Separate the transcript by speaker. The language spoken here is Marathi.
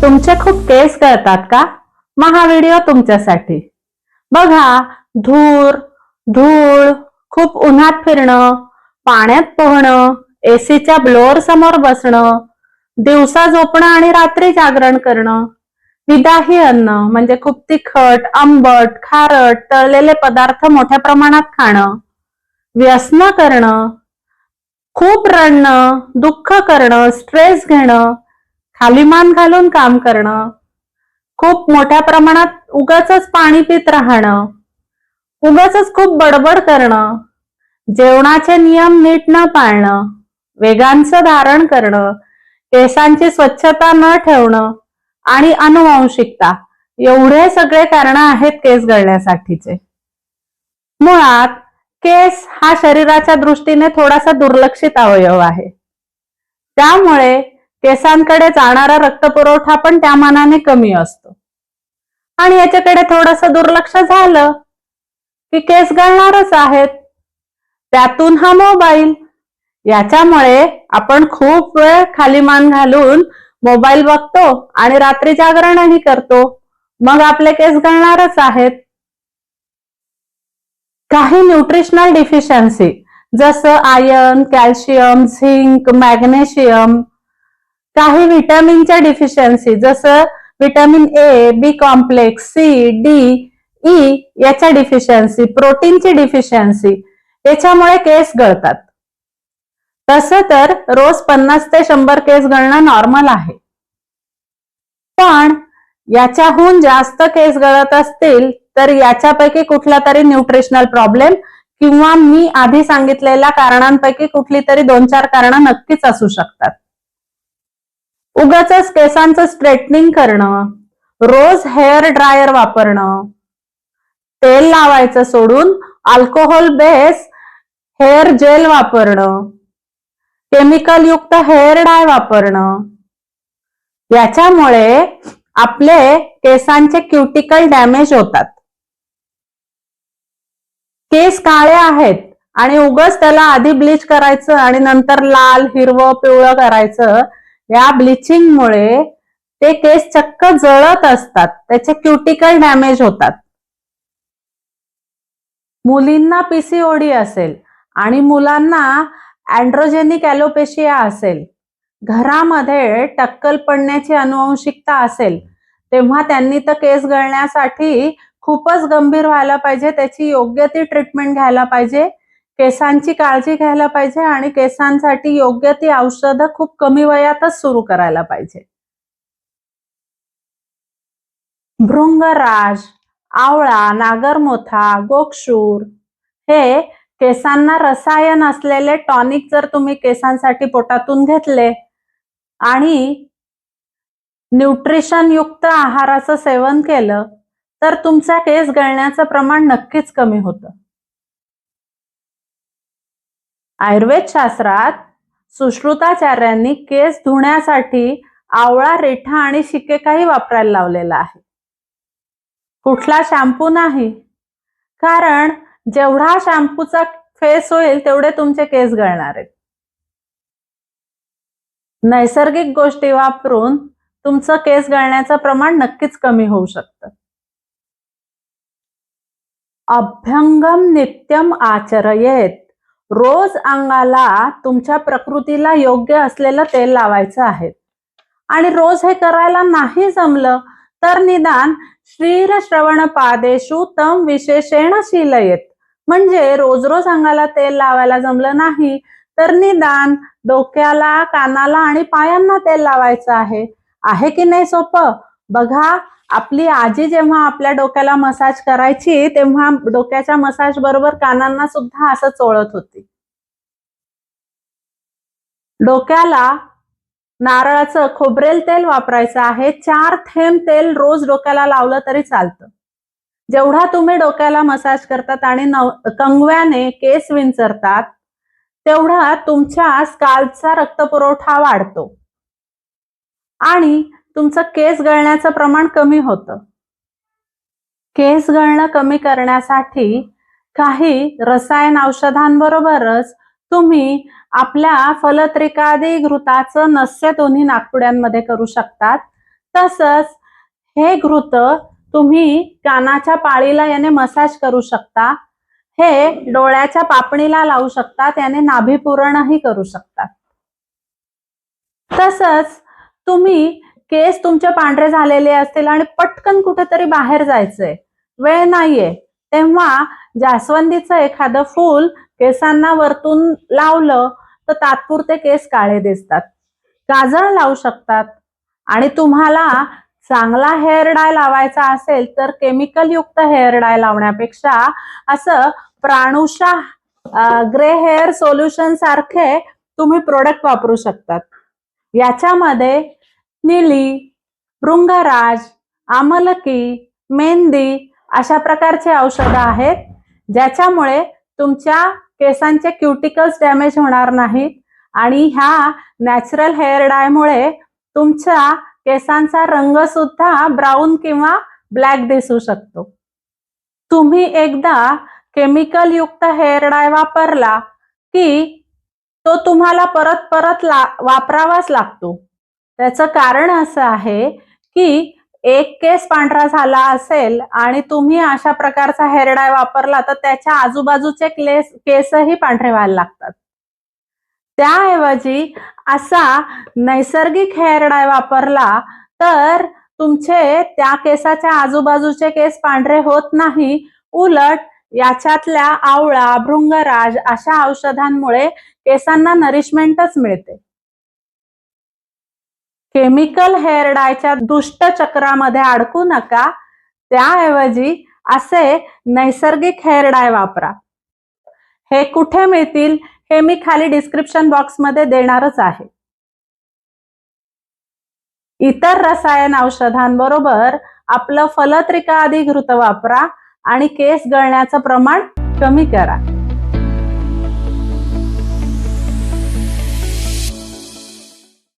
Speaker 1: तुमचे खूप केस गळतात का? मग हा व्हिडिओ तुमच्यासाठी. बघा, धूळ, खूप उन्हात फिरणं, पाण्यात पोहणं, एसीच्या ब्लोअर समोर बसणं, दिवसा झोपणं आणि रात्री जागरण करणं, विदाही अन्न म्हणजे खूप तिखट, आंबट, खारट, तळलेले पदार्थ मोठ्या प्रमाणात खाणं, व्यसनं करणं, खूप रडणं, दुःख करणं, स्ट्रेस घेणं, खाली मान घालून काम करणं, खूप मोठ्या प्रमाणात उगाचच पाणी पित राहणं, उगाचच खूप बडबड करणं, जेवणाचे नियम नीट न पाळणं, वेगांचं धारण करणं, केसांची स्वच्छता न ठेवणं आणि अनुवांशिकता एवढे सगळे कारण आहेत केस गळण्यासाठीचे. मुळात केस हा शरीराच्या दृष्टीने थोडासा दुर्लक्षित अवयव आहे. त्यामुळे केसांकडे जाणारा रक्तपुरवठा पण त्या मानाने कमी असतो आणि याच्याकडे थोडंसं दुर्लक्ष झालं की केस गळणारच आहेत. त्यातून हा मोबाईल, याच्यामुळे आपण खूप वेळ खाली मान घालून मोबाईल बघतो आणि रात्री जागरणही करतो, मग आपले केस गळणारच आहेत. काही न्यूट्रिशनल डिफिशियन्सी जसं आयर्न, कॅल्शियम, झिंक, मॅग्नेशियम, काही व्हिटॅमिनच्या डिफिशियन्सी जसं vitamin A, B complex, C, D, E याच्या डिफिशियन्सी, प्रोटीनची डिफिशियन्सी याच्यामुळे केस गळतात. तसं तर रोज 50 ते 100 केस गळणं नॉर्मल आहे. पण याच्याहून जास्त केस गळत असतील तर याच्यापैकी कुठला तरी न्यूट्रिशनल प्रॉब्लेम किंवा मी आधी सांगितलेल्या कारणांपैकी कुठली तरी 2-4 कारणं नक्कीच असू शकतात. उगाचच केसांचं स्ट्रेटनिंग करणं, रोज हेअर ड्रायर वापरणं, तेल लावायचं सोडून अल्कोहोल बेस हेअर जेल वापरणं, केमिकल युक्त हेअर डाय वापरणं, याच्यामुळे आपले केसांचे क्युटिकल डॅमेज होतात. केस काळे आहेत आणि उगाच त्याला आधी ब्लीच करायचं आणि नंतर लाल, हिरवं, पिवळं करायचं, या ब्लिचिंगमुळे ते केस चक्क जळत असतात, त्याचे क्युटिकल डॅमेज होतात. मुलींना पीसीओडी असेल आणि मुलांना अँड्रोजेनिक ॲलोपेशिया असेल, घरामध्ये टक्कल पडण्याची अनुवंशिकता असेल, तेव्हा त्यांनी तर केस गळण्यासाठी खूपच गंभीर व्हायला पाहिजे, त्याची योग्य ती ट्रीटमेंट घ्यायला पाहिजे, केसांची काळजी घ्यायला पाहिजे आणि केसांसाठी योग्य ती औषधं खूप कमी वयातच सुरू करायला पाहिजे. भृंगराज, आवळा, नागरमोथा, गोक्षूर हे केसांना रसायन असलेले टॉनिक जर तुम्ही केसांसाठी पोटातून घेतले आणि न्यूट्रिशन युक्त आहाराचं सेवन केलं तर तुमचा केस गळण्याचं प्रमाण नक्कीच कमी होतं. आयुर्वेद शास्त्रात सुश्रुताचार्यांनी केस धुण्यासाठी आवळा, रेठा आणि शिकेकाई वापरायला लावलेला आहे. कुठला शॅम्पू नाही, कारण जेवढा शॅम्पूचा फेस होईल तेवढे तुमचे केस गळणार आहेत. नैसर्गिक गोष्टी वापरून तुमचं केस गळण्याचं प्रमाण नक्कीच कमी होऊ शकतं. अभ्यंगम नित्यम आचरयेत, रोज अंगाला तुमच्या प्रकृतीला योग्य असलेलं तेल लावायचं आहे आणि रोज हे करायला नाही जमलं तर निदान श्रीर श्रवण पादेषु तम विशेषेण शीलयेत, म्हणजे रोज रोज अंगाला तेल लावायला जमलं नाही तर निदान डोक्याला, कानाला आणि पायांना तेल लावायचं आहे की नाही सोपं? बघा, आपली आजी जेव्हा आपल्या डोक्याला मसाज करायची तेव्हा डोक्याच्या मसाज बरोबर कानांना सुद्धा असं चोळत होती. डोक्याला नारळाचं खोबरेल तेल वापरायचं आहे. 4 थेंब तेल रोज डोक्याला लावलं तरी चालतं. जेवढा तुम्ही डोक्याला मसाज करतात आणि कंगव्याने केस विंचरतात तेवढा तुमच्या स्काल्पचा रक्तपुरवठा वाढतो आणि तुमचं केस गळण्याचं प्रमाण कमी होतं. केस गळणं कमी करण्यासाठी काही रसायन औषधांबरोबरच तुम्ही आपल्या फलत्रिकादी घृताचं नस्य दोन्ही नाकपुड्यांमध्ये करू शकतात. तसंच हे घृत तुम्ही कानाच्या पाळीला याने मसाज करू शकता, हे डोळ्याच्या पापणीला लावू शकता, त्याने नाभीपुरणही करू शकता. तसंच तुम्ही केस तुमचे पांढरे झालेले असतील आणि पटकन कुठेतरी बाहेर जायचंय, वेळ नाहीये, तेव्हा जास्वंदीचं एखादं फूल केसांना वरतून लावलं तर तात्पुरते केस काळे दिसतात. काजळ लावू शकतात. आणि तुम्हाला चांगला हेअर डाय लावायचा असेल तर केमिकल युक्त हेअर डाय लावण्यापेक्षा असं प्राणुषा ग्रे हेअर सोल्युशन सारखे तुम्ही प्रोडक्ट वापरू शकतात. याच्यामध्ये निली, भृंगराज, आमलकी, मेहंदी अशा प्रकारचे औषधं आहेत, ज्याच्यामुळे तुमच्या केसांचे क्युटिकल्स डॅमेज होणार नाहीत आणि ह्या नॅचरल हेअर डायमुळे तुमच्या केसांचा रंग सुद्धा ब्राऊन किंवा ब्लॅक दिसू शकतो. तुम्ही एकदा केमिकल युक्त हेअर डाय वापरला की तो तुम्हाला परत परत वापरावाच लागतो. त्याचं कारण असं आहे की एक केस पांढरा झाला असेल आणि तुम्ही अशा प्रकारचा हेअर डाय वापरला तर त्याच्या आजूबाजूचे केसही पांढरे व्हायला लागतात. त्याऐवजी असा नैसर्गिक हेअर डाय वापरला तर तुमचे त्या केसाच्या आजूबाजूचे केस पांढरे होत नाही, उलट याच्यातल्या आवळा, भृंगराज अशा औषधांमुळे केसांना नरिशमेंटच मिळते. केमिकल हेअर डायच्या दुष्ट चक्रामध्ये अडकू नका, त्याऐवजी असे नैसर्गिक हेअर डाय वापरा. हे कुठे मिळतील हे मी खाली डिस्क्रिप्शन बॉक्समध्ये देणारच आहे. इतर रसायन औषधांबरोबर आपलं फलत्रिका आदी घृत वापरा आणि केस गळण्याचं प्रमाण कमी करा.